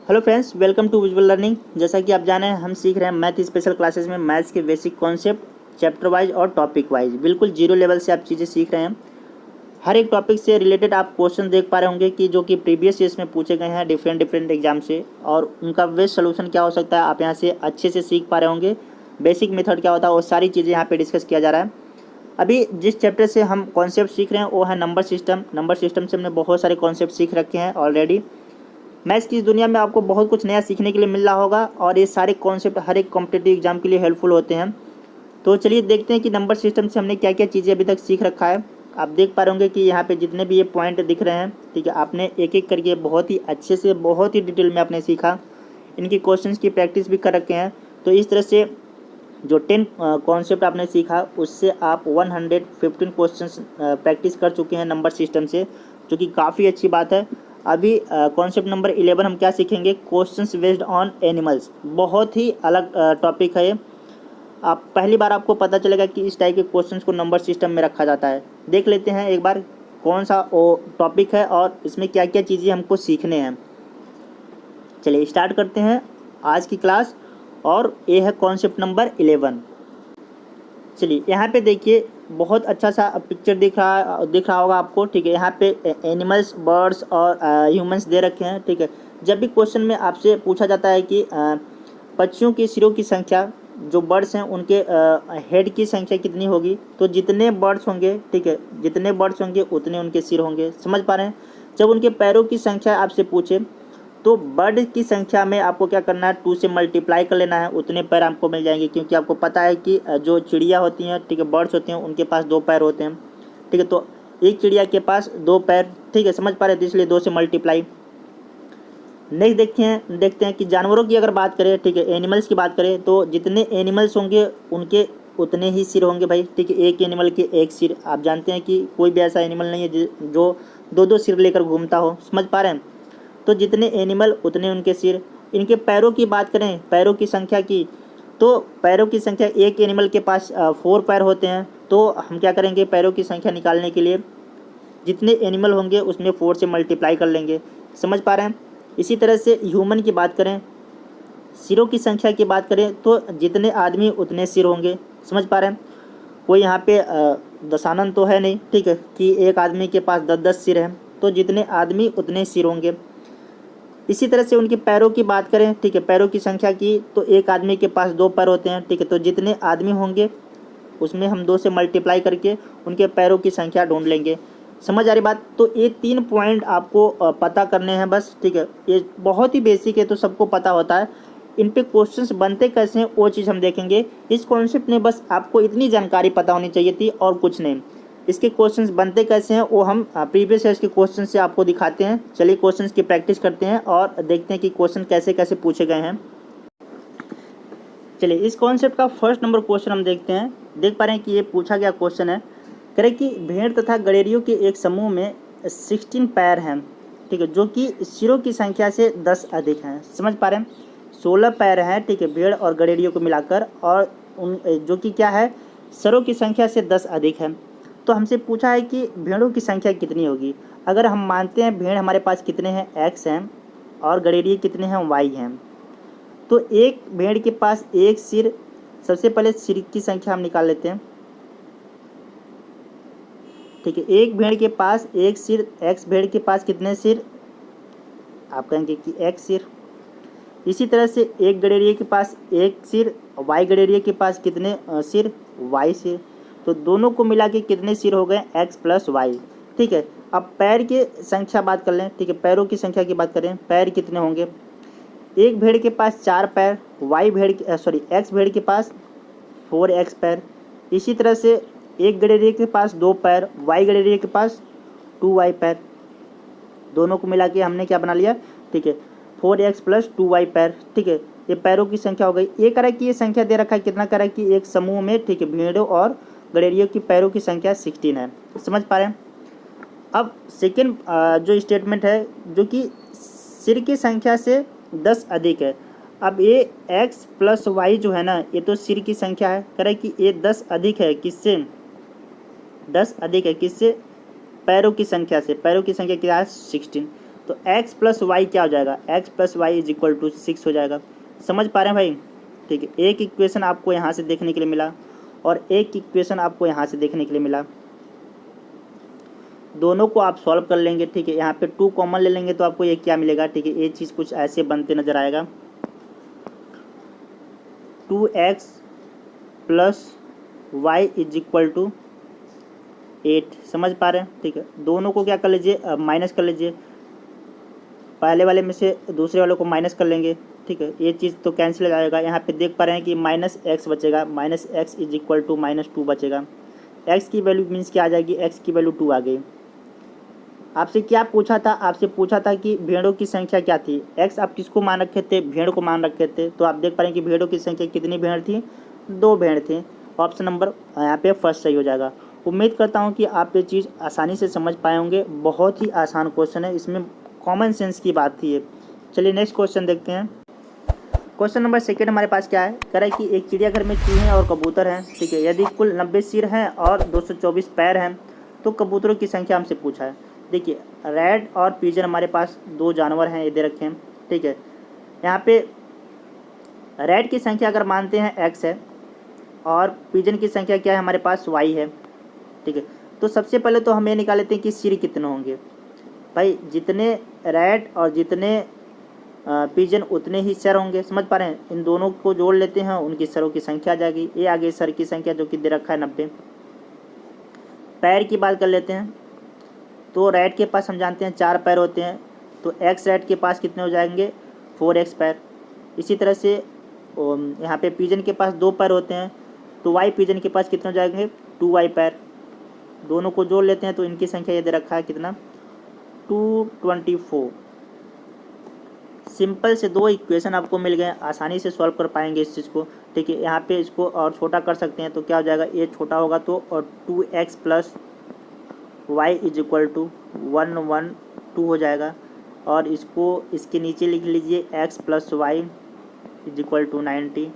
Hello friends, welcome to visual learning. जैसा कि आप जाने हम सीख रहे हैं मैथ स्पेशल क्लासेस में मैथ्स के बेसिक कॉन्सेप्ट चैप्टर वाइज और टॉपिक वाइज। बिल्कुल जीरो लेवल से आप चीज़ें सीख रहे हैं। हर एक टॉपिक से रिलेटेड आप क्वेश्चन देख पा रहे होंगे कि जो कि प्रीवियस ईयर्स में पूछे गए हैं डिफरेंट एग्जाम से, और उनका बेस्ट सोल्यूशन क्या हो सकता है आप यहाँ से अच्छे से सीख पा रहे होंगे। बेसिक मेथड क्या होता है वो सारी चीज़ें यहाँ पर डिस्कस किया जा रहा है। अभी जिस चैप्टर से हम कॉन्सेप्ट सीख रहे हैं वो है नंबर सिस्टम। नंबर सिस्टम से हमने बहुत सारे कॉन्सेप्ट सीख रखे हैं ऑलरेडी। मैथ्स की इस दुनिया में आपको बहुत कुछ नया सीखने के लिए मिल रहा होगा और ये सारे कॉन्सेप्ट हर एक कॉम्पिटिटिव एग्जाम के लिए हेल्पफुल होते हैं। तो चलिए देखते हैं कि नंबर सिस्टम से हमने क्या क्या चीज़ें अभी तक सीख रखा है। आप देख पा रहे होंगे कि यहाँ पे जितने भी ये पॉइंट दिख रहे हैं, ठीक है, आपने एक एक करके बहुत ही अच्छे से बहुत ही डिटेल में आपने सीखा। इनकी क्वेश्चंस की प्रैक्टिस भी कर रखे हैं। तो इस तरह से जो 10 कॉन्सेप्ट आपने सीखा उससे आप 115 क्वेश्चंस प्रैक्टिस कर चुके हैं नंबर सिस्टम से, जो कि काफ़ी अच्छी बात है। अभी कॉन्सेप्ट नंबर 11 हम क्या सीखेंगे, क्वेश्चंस बेस्ड ऑन एनिमल्स। बहुत ही अलग टॉपिक है ये। आप पहली बार आपको पता चलेगा कि इस टाइप के क्वेश्चंस को नंबर सिस्टम में रखा जाता है। देख लेते हैं एक बार कौन सा टॉपिक है और इसमें क्या क्या चीज़ें हमको सीखने हैं। चलिए स्टार्ट करते हैं आज की क्लास, और ये है कॉन्सेप्ट नंबर 11। चलिए यहाँ पे देखिए, बहुत अच्छा सा पिक्चर दिख रहा होगा आपको, ठीक है। यहाँ पे एनिमल्स, बर्ड्स और ह्यूमंस दे रखे हैं, ठीक है। जब भी क्वेश्चन में आपसे पूछा जाता है कि पक्षियों के सिरों की संख्या, जो बर्ड्स हैं उनके हेड की संख्या कितनी होगी, तो जितने बर्ड्स होंगे, ठीक है, जितने बर्ड्स होंगे उतने उनके सिर होंगे। समझ पा रहे हैं। जब उनके पैरों की संख्या आपसे पूछे तो बर्ड की संख्या में आपको क्या करना है, 2 से मल्टीप्लाई कर लेना है, उतने पैर आपको मिल जाएंगे। क्योंकि आपको पता है कि जो चिड़िया होती हैं, ठीक है, बर्ड्स होते हैं, उनके पास 2 पैर होते हैं, ठीक है। तो एक चिड़िया के पास 2 पैर, ठीक है, समझ पा रहे हैं, तो इसलिए 2 से मल्टीप्लाई। नेक्स्ट देखते हैं कि जानवरों की अगर बात करें, ठीक है, एनिमल्स की बात करें, तो जितने एनिमल्स होंगे उनके उतने ही सिर होंगे भाई, ठीक है। एक एनिमल के एक सिर। आप जानते हैं कि कोई भी ऐसा एनिमल नहीं है जो 2-2 सिर लेकर घूमता हो। समझ पा रहे हैं। तो जितने एनिमल उतने उनके सिर। इनके पैरों की बात करें, पैरों की संख्या की, तो पैरों की संख्या, एक एनिमल के पास 4 पैर होते हैं। तो हम क्या करेंगे, पैरों की संख्या निकालने के लिए जितने एनिमल होंगे उसमें 4 से मल्टीप्लाई कर लेंगे। समझ पा रहे हैं। इसी तरह से ह्यूमन की बात करें, सिरों की संख्या की बात करें, तो जितने आदमी उतने सिर होंगे। समझ पा रहे हैं। कोई यहाँ पे दशानन तो है नहीं, ठीक है, कि एक आदमी के पास 10-10 सिर हैं। तो जितने आदमी उतने सिर होंगे। इसी तरह से उनके पैरों की बात करें, ठीक है, पैरों की संख्या की, तो एक आदमी के पास 2 पैर होते हैं, ठीक है। तो जितने आदमी होंगे उसमें हम 2 से मल्टीप्लाई करके उनके पैरों की संख्या ढूंढ लेंगे। समझ आ रही बात। तो ये 3 पॉइंट आपको पता करने हैं बस, ठीक है। ये बहुत ही बेसिक है, तो सबको पता होता है। इन पे क्वेश्चंस बनते कैसे हैं वो चीज़ हम देखेंगे। इस कॉन्सेप्ट में बस आपको इतनी जानकारी पता होनी चाहिए थी और कुछ नहीं। इसके क्वेश्चंस बनते कैसे हैं वो हम प्रीवियस ईयर्स के क्वेश्चन से आपको दिखाते हैं। चलिए क्वेश्चंस की प्रैक्टिस करते हैं और देखते हैं कि क्वेश्चन कैसे कैसे पूछे गए हैं। चलिए इस कॉन्सेप्ट का फर्स्ट नंबर क्वेश्चन हम देखते हैं। देख पा रहे हैं कि ये पूछा गया क्वेश्चन है, कह रहे कि भेड़ तथा गडेरियों के एक समूह में 16 पैर हैं, ठीक है, जो कि सिरों की संख्या से 10 अधिक हैं। समझ पा रहे हैं। 16 पैर हैं, ठीक है, भेड़ और गडेरियों को मिलाकर, और उन जो कि क्या है, सरों की संख्या से 10 अधिक है। तो हमसे पूछा है कि भेड़ों की संख्या कितनी होगी। अगर हम मानते हैं भेड़ हमारे पास कितने हैं, x हैं, और गडेरिए कितने हैं, y हैं, तो एक भेड़ के पास एक सिर। सबसे पहले सिर की संख्या हम निकाल लेते हैं, ठीक है। एक भेड़ के पास एक सिर, x भेड़ के पास कितने सिर, आप कहेंगे कि x सिर। इसी तरह से एक गडेरिए के पास एक सिर, y गडेरिए के पास कितने सिर, y सिर। तो दोनों को मिला के कितने सिर हो गए, x प्लस वाई, ठीक है। अब पैर की संख्या बात कर लें, ठीक है, पैरों की संख्या की बात करें, पैर कितने होंगे। एक भेड़ के पास 4 पैर, x भेड़ के पास 4x पैर। इसी तरह से एक गडेरिए के पास 2 पैर, y गडेरिए के पास 2y पैर। दोनों को मिला के हमने क्या बना लिया, ठीक है, 4x प्लस 2y पैर, ठीक है। ये पैरों की संख्या हो गई। ये कह रहा है कि ये संख्या दे रखा है, कितना कह रहा है कि एक समूह में, ठीक है, भेड़ों और गडेरियों की पैरों की संख्या 16 है। समझ पा रहे हैं। अब सेकेंड जो स्टेटमेंट है, जो कि सिर की संख्या से 10 अधिक है। अब ये x प्लस वाई जो है ना, ये तो सिर की संख्या है। कह रहा है कि ये 10 अधिक है किससे, 10 अधिक है किससे, पैरों की संख्या से। पैरों की संख्या क्या है, 16। तो x प्लस वाई क्या हो जाएगा, x plus Y is equal to 6 हो जाएगा। समझ पा रहे हैं भाई? ठीक है, एक इक्वेशन आपको यहाँ से देखने के लिए मिला और एक इक्वेशन आपको यहाँ से देखने के लिए मिला, दोनों को आप सॉल्व कर लेंगे। ठीक है, यहाँ पे 2 कॉमन ले लेंगे तो आपको ये क्या मिलेगा। ठीक है, ये चीज़ कुछ ऐसे बनते नजर आएगा, 2x plus Y is equal to 8। समझ पा रहे हैं? ठीक है, दोनों को क्या कर लीजिए, माइनस कर लीजिए, पहले वाले में से दूसरे वाले को माइनस कर लेंगे। ठीक है, ये चीज़ तो कैंसिल हो जाएगा। यहाँ पे देख पा रहे हैं कि माइनस एक्स बचेगा, minus X is equal to -2 बचेगा। एक्स की वैल्यू मीन्स क्या आ जाएगी, एक्स की वैल्यू 2 आ गई। आपसे क्या पूछा था, आपसे पूछा था कि भेड़ों की संख्या क्या थी। एक्स आप किसको मान रखे थे, भेड़ को मान रखे थे। तो आप देख पा रहे हैं कि भेड़ों की संख्या कितनी भेड़ थी, 2 भेड़ थी। ऑप्शन नंबर यहाँ पे फर्स्ट सही हो जाएगा। उम्मीद करता हूँ कि आप ये चीज़ आसानी से समझ पाए होंगे। बहुत ही आसान क्वेश्चन है, इसमें कॉमन सेंस की बात थी ये। चलिए नेक्स्ट क्वेश्चन देखते हैं। क्वेश्चन नंबर सेकेंड हमारे पास क्या है, कह रहा है कि एक चिड़ियाघर में चूहे और कबूतर हैं। ठीक है, यदि कुल 90 सिर हैं और 224 पैर हैं तो कबूतरों की संख्या हमसे पूछा है। देखिए, रैट और पीजन हमारे पास 2 जानवर हैं, ये दे रखे हैं। ठीक है, यहाँ पे रैट की संख्या अगर मानते हैं x है और पीजन की संख्या क्या है हमारे पास y है। ठीक है, तो सबसे पहले तो हम ये निकाल लेते हैं कि सिर कितने होंगे। भाई जितने रैट और जितने पीजन उतने ही सर होंगे। समझ पा रहे हैं? इन दोनों को जोड़ लेते हैं, उनकी सरों की संख्या आ जाएगी। ये आगे सर की संख्या जो कि दे रखा है 90। पैर की बात कर लेते हैं, तो रैट के पास हम जानते हैं 4 पैर होते हैं, तो एक्स रैट के पास कितने हो जाएंगे, 4x पैर। इसी तरह से यहाँ पे पीजन के पास 2 पैर होते हैं, तो वाई पीजन के पास कितने हो जाएंगे, 2y पैर। दोनों को जोड़ लेते हैं तो इनकी संख्या ये दे रखा है कितना, 224। सिंपल से 2 इक्वेशन आपको मिल गए, आसानी से सॉल्व कर पाएंगे इस चीज़ को। ठीक है, यहाँ पे इसको और छोटा कर सकते हैं, तो क्या हो जाएगा, ये छोटा होगा तो और 2x plus Y is equal to 112 हो जाएगा। और इसको इसके नीचे लिख लीजिए x plus Y is equal to 90।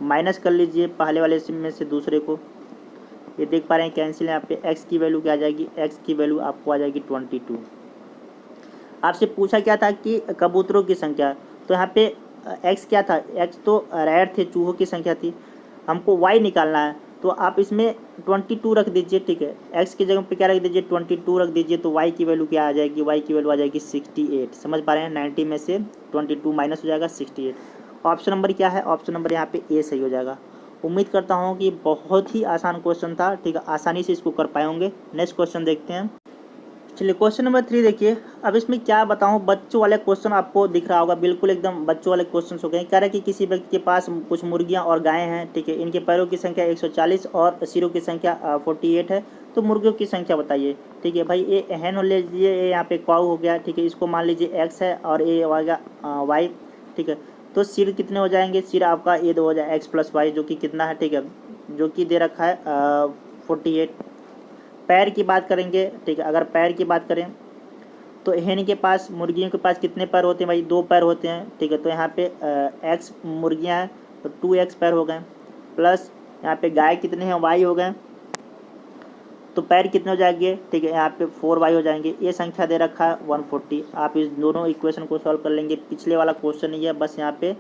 Minus कर लीजिए पहले वाले में से दूसरे को, ये देख पा रहे हैं कैंसिल है। यहाँ पे x की वैल्यू क्या आ जाएगी, x की वैल्यू आपको आ जाएगी 22। आपसे पूछा क्या था कि कबूतरों की संख्या, तो यहाँ पे x क्या था, x तो रैट थे, चूहों की संख्या थी। हमको y निकालना है, तो आप इसमें 22 रख दीजिए। ठीक है, x की जगह पे क्या रख दीजिए, 22 रख दीजिए, तो y की वैल्यू क्या आ जाएगी, y की वैल्यू आ जाएगी 68। समझ पा रहे हैं? 90 में से 22 माइनस हो जाएगा 68। ऑप्शन नंबर क्या है, ऑप्शन नंबर यहाँ पे ए सही हो जाएगा। उम्मीद करता हूँ कि बहुत ही आसान क्वेश्चन था। ठीक है, आसानी से इसको कर पाए होंगे। नेक्स्ट क्वेश्चन देखते हैं। चलिए क्वेश्चन नंबर 3 देखिए। अब इसमें क्या बताऊं, बच्चों वाले क्वेश्चन आपको दिख रहा होगा, बिल्कुल एकदम बच्चों वाले क्वेश्चन हो गए। कह रहा है कि किसी व्यक्ति के पास कुछ मुर्गियां और गायें हैं। ठीक है, इनके पैरों की संख्या 140 और सिरों की संख्या 48 है, तो मुर्गियों की संख्या बताइए। ठीक है भाई, ये हैन हो लीजिए, ये यहाँ पे काऊ हो गया। ठीक है, इसको मान लीजिए x है और ये हो गया y। ठीक है, तो सिर कितने हो जाएंगे, सिर आपका ये हो जाए x प्लस वाई, जो कि कितना है, ठीक है, जो कि दे रखा है 48। पैर की बात करेंगे। ठीक है, अगर पैर की बात करें तो हेन के पास, मुर्गियों के पास कितने पैर होते हैं भाई, 2 पैर होते हैं। ठीक है, तो यहाँ पे x मुर्गियाँ हैं तो 2x पैर हो गए, प्लस यहाँ पे गाय कितने हैं, y हो गए, तो पैर कितने हो जाएंगे, ठीक है, यहाँ पे 4y हो जाएंगे। ये संख्या दे रखा है 140। आप इस दोनों इक्वेशन को सॉल्व कर लेंगे। पिछले वाला क्वेश्चन नहीं है, बस यहाँ पे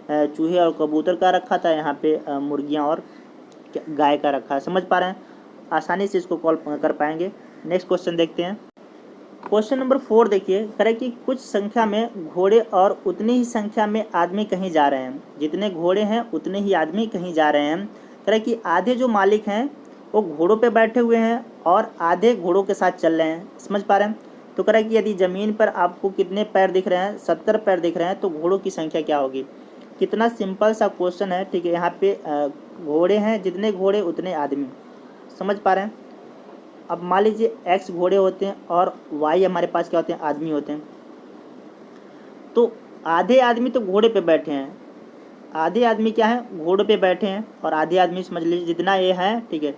चूहे और कबूतर का रखा था, यहाँ पे मुर्गियाँ और गाय का रखा है। समझ पा रहे हैं? आसानी से इसको कॉल कर पाएंगे। नेक्स्ट क्वेश्चन देखते हैं। क्वेश्चन नंबर 4 देखिए, कह रहा है कि कुछ संख्या में घोड़े और उतनी ही संख्या में आदमी कहीं जा रहे हैं। जितने घोड़े हैं उतने ही आदमी कहीं जा रहे हैं। कह रहा है कि आधे जो मालिक हैं वो घोड़ों पे बैठे हुए हैं और आधे घोड़ों के साथ चल रहे हैं। समझ पा रहे हैं? तो कह रहा है कि यदि ज़मीन पर आपको कितने पैर दिख रहे हैं, 70 पैर दिख रहे हैं, तो घोड़ों की संख्या क्या होगी। कितना सिंपल सा क्वेश्चन है। ठीक है, यहाँ पे घोड़े हैं, जितने घोड़े उतने आदमी। समझ पा रहे हैं? अब मान लीजिए x घोड़े होते हैं और y हमारे पास क्या होते हैं, आदमी होते हैं। तो आधे आदमी तो घोड़े पे बैठे हैं, आधे आदमी क्या है, घोड़े पे बैठे हैं, और आधे आदमी समझ लीजिए जितना ये है, ठीक है,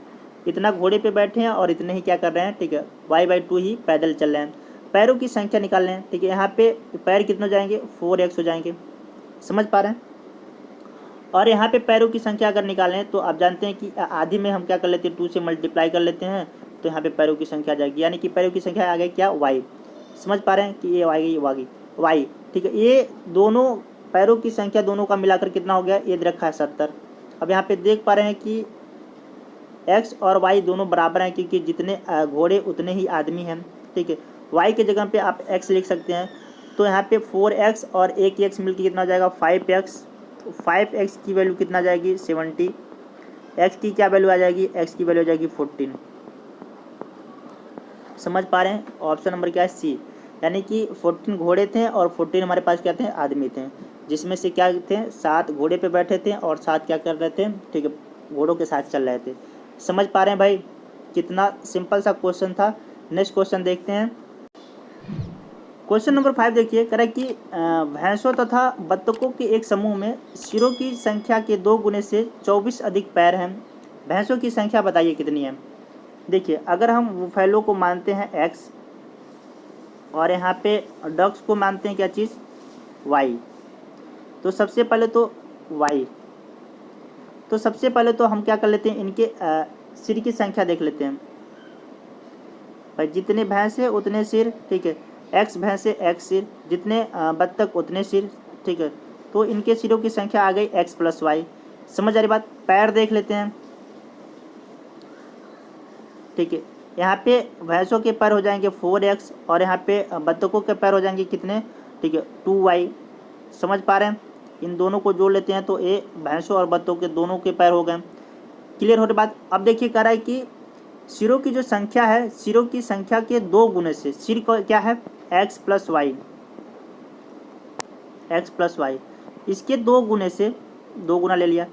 इतना घोड़े पे बैठे हैं और इतने ही क्या कर रहे हैं, ठीक है, y/2 ही पैदल चल रहे हैं। पैरों की संख्या निकाल रहे हैं। ठीक है, यहाँ पे पैर कितने हो जाएंगे, 4x हो जाएंगे। समझ पा रहे हैं? और यहाँ पे पैरों की संख्या अगर निकालें तो आप जानते हैं कि आधी में हम क्या कर लेते हैं, 2 से मल्टीप्लाई कर लेते हैं, तो यहाँ पे पैरों की संख्या आ जाएगी, यानी कि पैरों की संख्या आ गई क्या, y। समझ पा रहे हैं कि ये आएगी वाई, ठीक है। ये दोनों पैरों की संख्या दोनों का मिलाकर कितना हो गया, ये दे रखा है 70। अब यहाँ पे देख पा रहे हैं कि एक्स और वाई दोनों बराबर हैं, क्योंकि जितने घोड़े उतने ही आदमी हैं, ठीक है। वाई के जगह पे आप एक्स लिख सकते हैं, तो यहाँ पे 4x और एक एक्स मिलकर कितना हो जाएगा 5x। तो 5x की वैल्यू कितना जाएगी 70, एक्स की क्या वैल्यू आ जाएगी, एक्स की वैल्यू आ जाएगी 14। समझ पा रहे हैं। ऑप्शन नंबर क्या है सी, यानी कि 14 घोड़े थे और 14 हमारे पास क्या थे, आदमी थे, जिसमें से क्या थे 7 घोड़े पे बैठे थे और 7 क्या कर रहे थे, ठीक है, घोड़ों के साथ चल रहे थे। समझ पा रहे हैं भाई, कितना सिंपल सा क्वेश्चन था। नेक्स्ट क्वेश्चन देखते हैं। क्वेश्चन नंबर 5 देखिए, कह रहा है कि भैंसों तथा बत्तखों के एक समूह में सिरों की संख्या के 2 गुने से 24 अधिक पैर हैं। भैंसों की संख्या बताइए कितनी है। देखिए, अगर हम बुफैलो को मानते हैं x और यहाँ पे डक्स को मानते हैं क्या चीज़, y, तो सबसे पहले तो y, तो सबसे पहले तो हम क्या कर लेते हैं, इनके सिर की संख्या देख लेते हैं भाई। जितने भैंस है उतने सिर, ठीक है, x भैंस है x सिर, जितने बत्तख उतने सिर, ठीक है। तो इनके सिरों की संख्या आ गई x + y। समझ आ रही बात। पैर देख लेते हैं, ठीक है। यहाँ पे भैंसों के पैर हो जाएंगे 4x और यहाँ पे बत्तखों के पैर हो जाएंगे कितने, ठीक है, 2y। समझ पा रहे हैं। इन दोनों को जोड़ लेते हैं तो ये भैंसों और बत्तखों के दोनों के पैर हो गए। क्लियर हो रही बात। अब देखिए, कह रहा है कि सिरों की जो संख्या है, सिरों की संख्या के 2 गुने से, सिर को क्या है x + y, x + y, इसके 2 गुने से, 2 गुना ले लिया,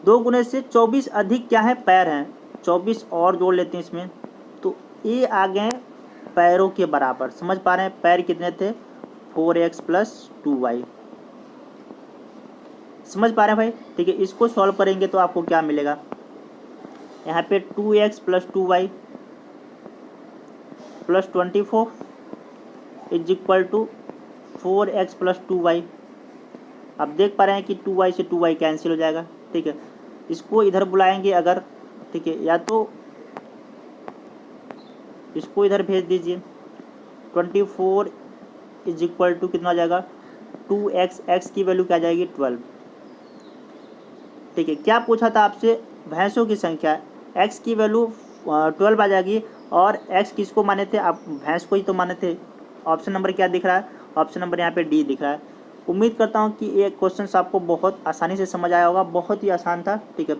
2 गुने से 24 अधिक क्या है पैर हैं, 24 और जोड़ लेते हैं इसमें, तो ये आ गए पैरों के बराबर। समझ पा रहे हैं। पैर कितने थे 4x + 2y। समझ पा रहे हैं भाई, ठीक है। इसको सॉल्व करेंगे तो आपको क्या मिलेगा, यहाँ पे 2x + 2y + 24 = 4x + 2y। अब देख पा रहे हैं कि 2y से 2y कैंसिल हो जाएगा, ठीक है। इसको इधर बुलाएंगे अगर, ठीक है, या तो इसको इधर भेज दीजिए। 24 = कितना हो जाएगा 2x, x की वैल्यू क्या आ जाएगी 12, ठीक है। क्या पूछा था आपसे, भैंसों की संख्या, x की वैल्यू 12 आ जाएगी और x किसको माने थे आप, भैंस को ही तो माने थे। ऑप्शन नंबर क्या दिख रहा है, ऑप्शन नंबर यहाँ पे डी दिख रहा है। उम्मीद करता हूँ कि ये क्वेश्चन आपको बहुत आसानी से समझ आया होगा, बहुत ही आसान था, ठीक है।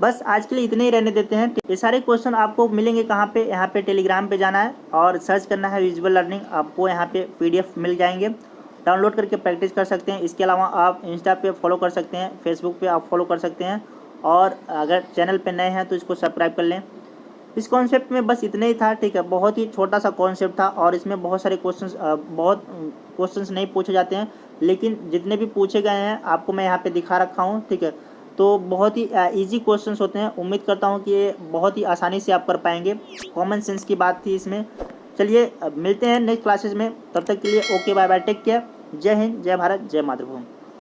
बस आज के लिए इतने ही रहने देते हैं। ये सारे क्वेश्चन आपको मिलेंगे कहाँ पे, यहाँ पे टेलीग्राम पे जाना है और सर्च करना है विजुअल लर्निंग, आपको यहाँ पे PDF मिल जाएंगे, डाउनलोड करके प्रैक्टिस कर सकते हैं। इसके अलावा आप इंस्टा पे फॉलो कर सकते हैं, फेसबुक पे आप फॉलो कर सकते हैं, और अगर चैनल पे नए हैं तो इसको सब्सक्राइब कर लें। इस कॉन्सेप्ट में बस इतने ही था, ठीक है। बहुत ही छोटा सा कॉन्सेप्ट था और इसमें बहुत सारे बहुत क्वेश्चंस नहीं पूछे जाते हैं, लेकिन जितने भी पूछे गए हैं आपको मैं यहाँ पे दिखा रखा हूँ, ठीक है। तो बहुत ही इजी क्वेश्चंस होते हैं। उम्मीद करता हूँ कि ये बहुत ही आसानी से आप कर पाएंगे। कॉमन सेंस की बात थी इसमें। चलिए मिलते हैं नेक्स्ट क्लासेस में, तब तक के लिए okay, bye bye, take care. जय हिंद, जय भारत, जय मातृभूमि।